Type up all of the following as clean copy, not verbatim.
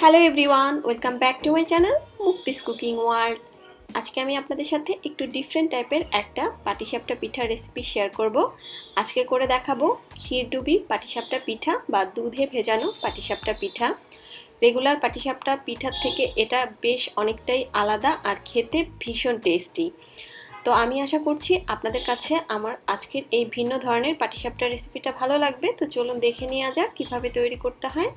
Hello everyone, welcome back to my channel Mukti's cooking world. আজকে আমি আপনাদের সাথে একটু ডিফারেন্ট টাইপের একটা পাটিসাপটা পিঠার রেসিপি শেয়ার করব। আজকে করে দেখাবো ক্ষীরডুবি পাটিসাপটা পিঠা বা দুধে ভেজানো পাটিসাপটা পিঠা। রেগুলার পাটিসাপটা পিঠার থেকে এটা বেশ অনেকটাই আলাদা আর খেতে ভীষণ টেস্টি। তো আমি আশা করছি আপনাদের কাছে আমার আজকের এই ভিন্ন ধরনের পাটিসাপটা রেসিপিটা ভালো লাগবে। তো চলুন দেখে নেওয়া যাক কীভাবে তৈরি করতে হয়।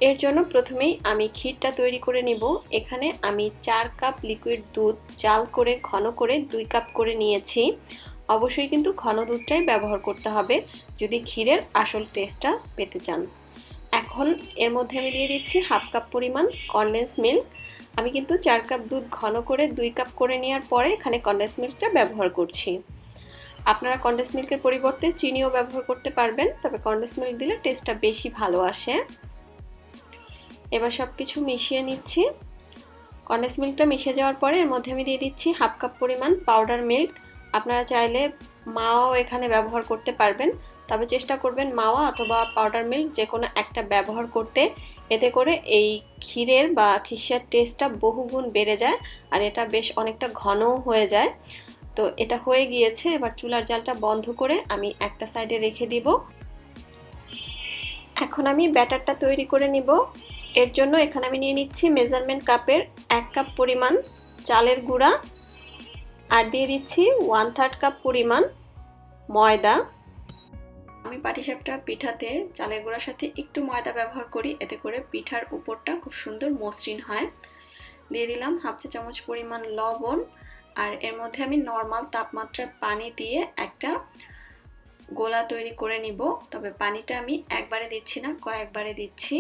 এর জন্য প্রথমেই আমি ক্ষীরটা তৈরি করে নিব। এখানে আমি 4 কাপ লিকুইড দুধ জাল করে ঘন করে 2 কাপ করে নিয়েছি। অবশ্যই কিন্তু ঘন দুধটাই ব্যবহার করতে হবে যদি ক্ষীরের আসল টেস্টটা পেতে চান। এখন এর মধ্যে আমি দিয়ে দিচ্ছি হাফ কাপ পরিমাণ কনডেন্স মিল্ক। আমি কিন্তু 4 কাপ দুধ ঘন করে 2 কাপ করে নেওয়ার পরে এখানে কনডেন্স মিল্কটা ব্যবহার করছি। আপনারা কনডেন্স মিল্কের পরিবর্তে চিনিও ব্যবহার করতে পারবেন, তবে কনডেন্স মিল্ক দিলে টেস্টটা বেশি ভালো আসে। এবার সব কিছু মিশিয়ে নিচ্ছি। কনডেন্স মিল্কটা মিশে যাওয়ার পরে এর মধ্যে আমি দিয়ে দিচ্ছি হাফ কাপ পরিমাণ পাউডার মিল্ক। আপনারা চাইলে মাওয়াও এখানে ব্যবহার করতে পারবেন, তবে চেষ্টা করবেন মাওয়া অথবা পাউডার মিল্ক যে কোনো একটা ব্যবহার করতে। এতে করে এই ক্ষীরের বা খিরসার টেস্টটা বহুগুণ বেড়ে যায় আর এটা বেশ অনেকটা ঘনও হয়ে যায়। তো এটা হয়ে গিয়েছে, এবার চুলার জালটা বন্ধ করে আমি একটা সাইডে রেখে দিব। এখন আমি ব্যাটারটা তৈরি করে নিব। এর জন্য এখানে আমি নিয়ে নিচ্ছি মেজারমেন্ট কাপের 1 কাপ পরিমাণ চালের গুঁড়া আর দিয়ে দিচ্ছি 1/3 কাপ পরিমাণ ময়দা। আমি পাটিসাপটা পিঠাতে চালের গুঁড়ার সাথে একটু ময়দা ব্যবহার করি, এতে করে পিঠার উপরটা খুব সুন্দর মসৃণ হয়। দিয়ে দিলাম হাফ চা চামচ পরিমাণ লবণ আর এর মধ্যে আমি নর্মাল তাপমাত্রার পানি দিয়ে একটা গোলা তৈরি করে নিব। তবে পানিটা আমি একবারে দিচ্ছি না, কয়েকবারে দিচ্ছি।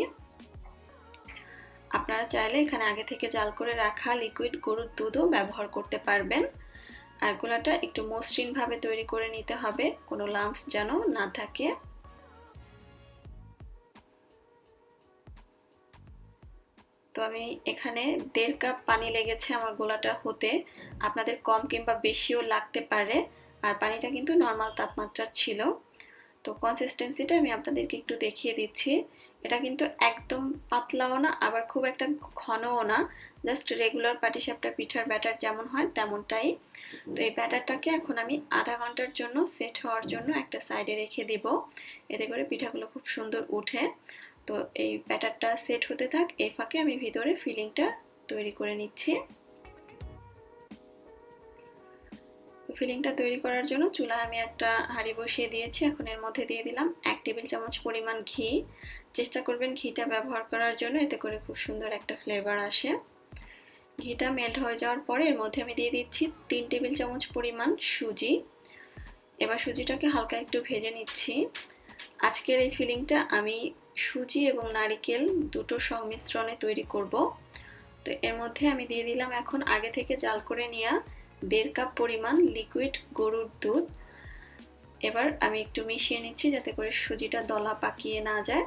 আপনারা চাইলে এখানে আগে থেকে জাল করে রাখা লিকুইড গরুর দুধও ব্যবহার করতে পারবেন। আর গোলাটা একটু মসৃণভাবে তৈরি করে নিতে হবে, কোনো লাম্পস যেন না থাকে। তো আমি এখানে 1.5 কাপ পানি লেগেছে আমার গোলাটা হতে। আপনাদের কম কিংবা বেশিও লাগতে পারে। আর পানিটা কিন্তু নর্মাল তাপমাত্রার ছিল। তো কনসিস্টেন্সিটা আমি আপনাদেরকে একটু দেখিয়ে দিচ্ছি। এটা কিন্তু একদম পাতলাও না আবার খুব একটা ঘনও না, জাস্ট রেগুলার পাটিসাপটা পিঠার ব্যাটার যেমন হয় তেমনটাই। তো এই ব্যাটারটাকে এখন আমি আধা ঘন্টার জন্য সেট হওয়ার জন্য একটা সাইডে রেখে দিব, এতে করে পিঠাগুলো খুব সুন্দর উঠে। তো এই ব্যাটারটা সেট হতে থাক, এই ফাঁকে আমি ভিতরে ফিলিংটা তৈরি করে নিচ্ছি। ফিলিংটা তৈরি করার জন্য চুলায় আমি একটা হাঁড়ি বসিয়ে দিয়েছি। এখন এর মধ্যে দিয়ে দিলাম 1 টেবিল চামচ পরিমাণ ঘি। চেষ্টা করবেন ঘিটা ব্যবহার করার জন্য, এতে করে খুব সুন্দর একটা ফ্লেভার আসে। ঘিটা মেল্ট হয়ে যাওয়ার পরে এর মধ্যে আমি দিয়ে দিচ্ছি 3 টেবিল চামচ পরিমাণ সুজি। এবার সুজিটাকে হালকা একটু ভেজে নিচ্ছি। আজকের এই ফিলিংটা আমি সুজি এবং নারিকেল দুটোর সংমিশ্রণে তৈরি করব। তো এর মধ্যে আমি দিয়ে দিলাম এখন আগে থেকে জাল করে নেওয়া 1.5 কাপ পরিমাণ লিকুইড গরুর দুধ। এবার আমি একটু মিশিয়ে নিচ্ছি যাতে করে সুজিটা দলা পাকিয়ে না যায়।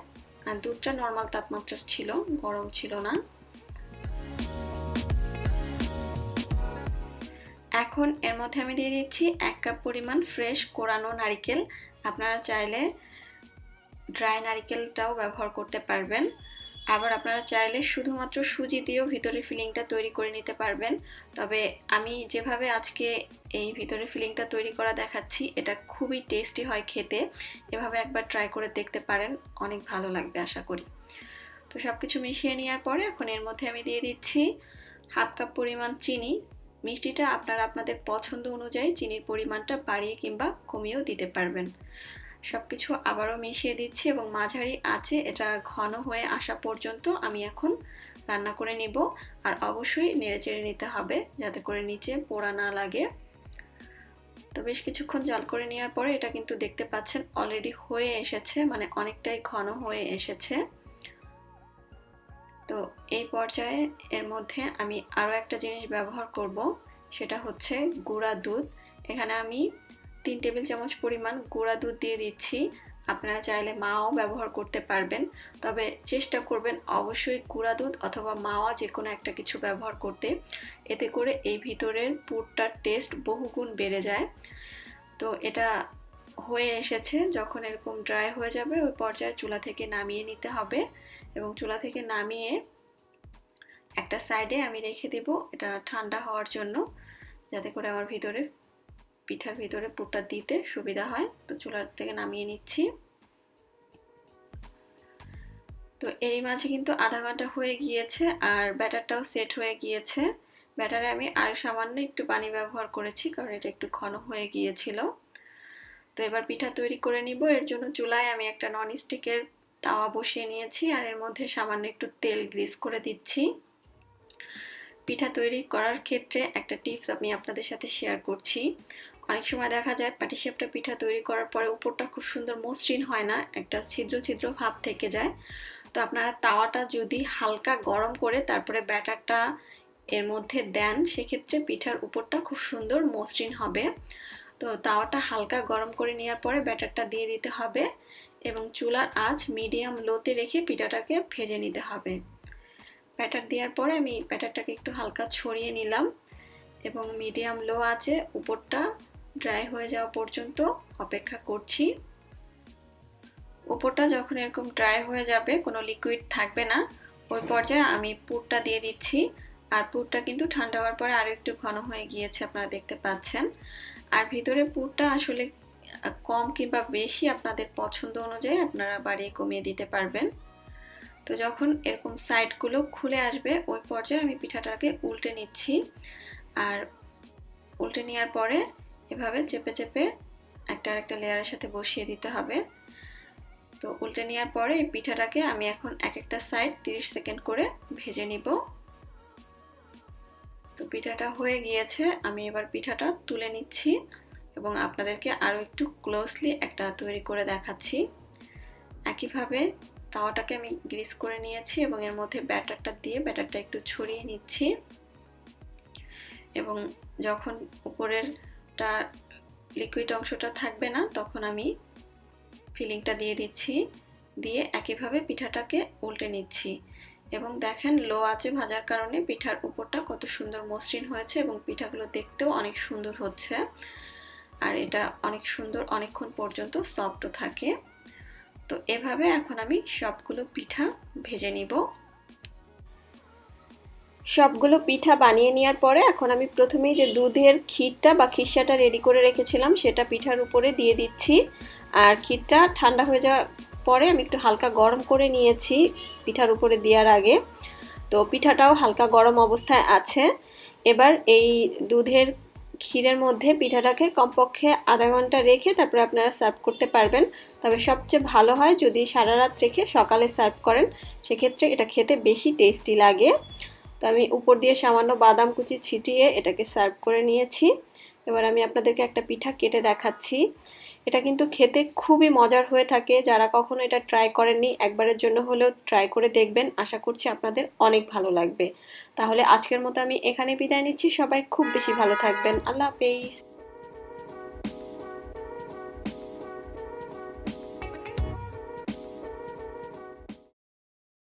আর দুধটা নর্মাল তাপমাত্রার ছিল, গরম ছিল না। এখন এর মধ্যে আমি দিয়ে দিচ্ছি 1 কাপ পরিমাণ ফ্রেশ কোরানো নারিকেল। আপনারা চাইলে ড্রাই নারিকেলটাও ব্যবহার করতে পারবেন। আবার আপনারা চাইলে শুধুমাত্র সুজি দিয়েও ভিতরে ফিলিংটা তৈরি করে নিতে পারবেন। তবে আমি যেভাবে আজকে এই ভিতরে ফিলিংটা তৈরি করা দেখাচ্ছি এটা খুবই টেস্টি হয় খেতে। এভাবে একবার ট্রাই করে দেখতে পারেন, অনেক ভালো লাগবে আশা করি। তো সব কিছু মিশিয়ে নেওয়ার পরে এখন এর মধ্যে আমি দিয়ে দিচ্ছি হাফ কাপ পরিমাণ চিনি। মিষ্টিটা আপনারা আপনাদের পছন্দ অনুযায়ী চিনির পরিমাণটা বাড়িয়ে কিংবা কমিয়েও দিতে পারবেন। সব কিছু আবারও মিশিয়ে দিচ্ছি এবং মাঝারি আঁচে এটা ঘন হয়ে আসা পর্যন্ত আমি এখন রান্না করে নিব। আর অবশ্যই নেড়েচেড়ে নিতে হবে যাতে করে নিচে পোড়া না লাগে। তো বেশ কিছুক্ষণ জাল করে নেওয়ার পরে এটা কিন্তু দেখতে পাচ্ছেন অলরেডি হয়ে এসেছে, মানে অনেকটাই ঘন হয়ে এসেছে। তো এই পর্যায়ে এর মধ্যে আমি আরও একটা জিনিস ব্যবহার করব, সেটা হচ্ছে গুঁড়া দুধ। এখানে আমি 3 টেবিল চামচ পরিমাণ গুঁড়া দুধ দিয়ে দিচ্ছি। আপনারা চাইলে মাওয়াও ব্যবহার করতে পারবেন, তবে চেষ্টা করবেন অবশ্যই গুঁড়া দুধ অথবা মাওয়া যে কোনো একটা কিছু ব্যবহার করতে। এতে করে এই ভিতরের পুরটার টেস্ট বহুগুণ বেড়ে যায়। তো এটা হয়ে এসেছে, যখন এরকম ড্রাই হয়ে যাবে ওই পর্যায়ে চুলা থেকে নামিয়ে নিতে হবে এবং চুলা থেকে নামিয়ে একটা সাইডে আমি রেখে দিব এটা ঠান্ডা হওয়ার জন্য, যাতে করে আমার পিঠার ভিতরে পুরটা দিতে সুবিধা হয়। তো চুলার থেকে নামিয়ে নিচ্ছি। তো এরই মাঝে কিন্তু আধা ঘন্টা হয়ে গিয়েছে আর ব্যাটারটাও সেট হয়ে গিয়েছে। ব্যাটারে আমি আর সামান্য একটু পানি ব্যবহার করেছি, কারণ এটা একটু ঘন হয়ে গিয়েছিল। তো এবার পিঠা তৈরি করে নিব। এর জন্য চুলায় আমি একটা ননস্টিকের তাওয়া বসিয়ে নিয়েছি আর এর মধ্যে সামান্য একটু তেল গ্রিস করে দিচ্ছি। পিঠা তৈরি করার ক্ষেত্রে একটা টিপস আমি আপনাদের সাথে শেয়ার করছি। অনেক সময় দেখা যায় পাটিসাপটা পিঠা তৈরি করার পরে উপরটা খুব সুন্দর মসৃণ হয় না, একটা ছিদ্র ছিদ্র ভাব থেকে যায়। তো আপনারা তাওয়াটা যদি হালকা গরম করে তারপরে ব্যাটারটা এর মধ্যে দেন, সেক্ষেত্রে পিঠার উপরটা খুব সুন্দর মসৃণ হবে। তো তাওয়াটা হালকা গরম করে নেওয়ার পরে ব্যাটারটা দিয়ে দিতে হবে এবং চুলার আঁচ মিডিয়াম লোতে রেখে পিঠাটাকে ভেজে নিতে হবে। ব্যাটার দেওয়ার পরে আমি ব্যাটারটাকে একটু হালকা ছড়িয়ে নিলাম এবং মিডিয়াম লো আঁচে উপরটা ড্রাই হয়ে যাওয়া পর্যন্ত অপেক্ষা করছি। উপরটা যখন এরকম ড্রাই হয়ে যাবে, কোনো লিকুইড থাকবে না, ওই পর্যায়ে আমি পুরটা দিয়ে দিচ্ছি। আর পুরটা কিন্তু ঠান্ডা হওয়ার পরে আরও একটু ঘন হয়ে গিয়েছে, আপনারা দেখতে পাচ্ছেন। আর ভিতরে পুরটা আসলে কম কিংবা বেশি আপনাদের পছন্দ অনুযায়ী আপনারা বাড়িয়ে কমিয়ে দিতে পারবেন। তো যখন এরকম সাইডগুলো খুলে আসবে, ওই পর্যায়ে আমি পিঠাটাকে উল্টে নিচ্ছি। আর উল্টে নেওয়ার পরে এভাবে চেপে চেপে একটা আরেকটা লেয়ারের সাথে বসিয়ে দিতে হবে। তো উল্টে নেওয়ার পরে এই পিঠাটাকে আমি এখন এক একটা সাইড 30 সেকেন্ড করে ভেজে নিব। তো পিঠাটা হয়ে গিয়েছে, আমি এবার পিঠাটা তুলে নিচ্ছি এবং আপনাদেরকে আরও একটু ক্লোজলি একটা তৈরি করে দেখাচ্ছি। একইভাবে তাওয়াটাকে আমি গ্রিস করে নিয়েছি এবং এর মধ্যে ব্যাটারটা দিয়ে ব্যাটারটা একটু ছড়িয়ে নিচ্ছি এবং যখন উপরেরটা লিকুইড অংশটা থাকবে না, তখন আমি ফিলিংটা দিয়ে দিচ্ছি, দিয়ে একইভাবে পিঠাটাকে উল্টে নিচ্ছি এবং দেখেন লো আঁচে ভাজার কারণে পিঠার উপরটা কত সুন্দর মসৃণ হয়েছে এবং পিঠাগুলো দেখতেও অনেক সুন্দর হচ্ছে। আর এটা অনেক সুন্দর অনেকক্ষণ পর্যন্ত সফটও থাকে। তো এভাবে এখন আমি সবগুলো পিঠা ভেজে নিব। সবগুলো পিঠা বানিয়ে নেওয়ার পরে এখন আমি প্রথমেই যে দুধের ক্ষীরটা বা খিরসাটা রেডি করে রেখেছিলাম সেটা পিঠার উপরে দিয়ে দিচ্ছি। আর ক্ষীরটা ঠান্ডা হয়ে যাওয়ার পরে আমি একটু হালকা গরম করে নিয়েছি পিঠার উপরে দেওয়ার আগে। তো পিঠাটাও হালকা গরম অবস্থায় আছে। এবার এই দুধের ক্ষীরের মধ্যে পিঠাটাকে কমপক্ষে আধা ঘন্টা রেখে তারপরে আপনারা সার্ভ করতে পারবেন। তবে সবচেয়ে ভালো হয় যদি সারা রাত রেখে সকালে সার্ভ করেন, সেক্ষেত্রে এটা খেতে বেশি টেস্টি লাগে। তো আমি উপর দিয়ে সামান্য বাদাম কুচি ছিটিয়ে এটাকে সার্ভ করে নিয়েছি। এবার আমি আপনাদেরকে একটা পিঠা কেটে দেখাচ্ছি। এটা কিন্তু খেতে খুবই মজার হয়ে থাকে। যারা কখনো এটা ট্রাই করেননি, একবারের জন্য হলেও ট্রাই করে দেখবেন। আশা করছি আপনাদের অনেক ভালো লাগবে। তাহলে আজকের মতো আমি এখানে বিদায় নিচ্ছি। সবাই খুব বেশি ভালো থাকবেন। আল্লাহ হাফেজ।